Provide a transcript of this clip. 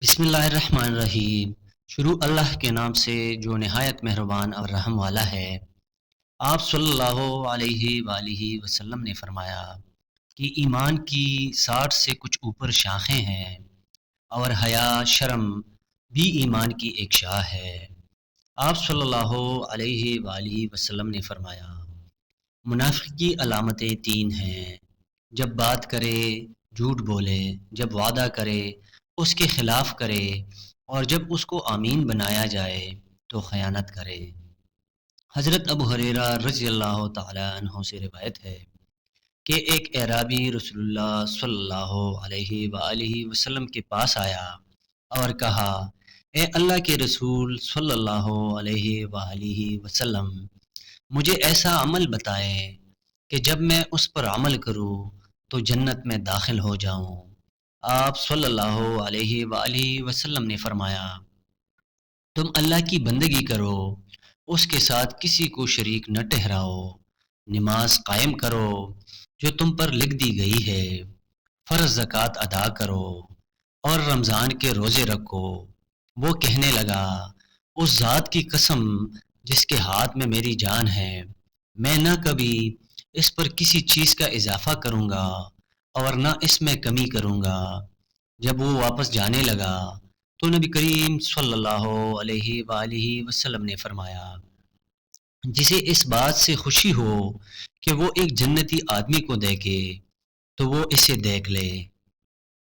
بسم اللہ الرحمن الرحیم۔ شروع اللہ کے نام سے جو نہایت مہربان اور رحم والا ہے۔ آپ صلی اللہ علیہ وآلہ وسلم نے فرمایا کہ ایمان کی 60 سے کچھ اوپر شاخیں ہیں، اور حیا شرم بھی ایمان کی ایک شاخ ہے۔ آپ صلی اللہ علیہ وآلہ وسلم نے فرمایا، منافق کی علامتیں 3 ہیں: جب بات کرے جھوٹ بولے، جب وعدہ کرے اس کے خلاف کرے، اور جب اس کو امین بنایا جائے تو خیانت کرے۔ حضرت ابو ہریرہ رضی اللہ تعالی عنہ سے روایت ہے کہ ایک اعرابی رسول اللہ صلی اللہ علیہ وآلہ وسلم کے پاس آیا اور کہا، اے اللہ کے رسول صلی اللہ علیہ وآلہ وسلم، مجھے ایسا عمل بتائیں کہ جب میں اس پر عمل کروں تو جنت میں داخل ہو جاؤں۔ آپ صلی اللہ علیہ وآلہ وسلم نے فرمایا، تم اللہ کی بندگی کرو، اس کے ساتھ کسی کو شریک نہ ٹھہراؤ، نماز قائم کرو جو تم پر لکھ دی گئی ہے، فرض زکوٰۃ ادا کرو، اور رمضان کے روزے رکھو۔ وہ کہنے لگا، اس ذات کی قسم جس کے ہاتھ میں میری جان ہے، میں نہ کبھی اس پر کسی چیز کا اضافہ کروں گا اور نہ اس میں کمی کروں گا۔ جب وہ واپس جانے لگا تو نبی کریم صلی اللہ علیہ وآلہ وسلم نے فرمایا، جسے اس بات سے خوشی ہو کہ وہ ایک جنتی آدمی کو دیکھے تو وہ اسے دیکھ لے۔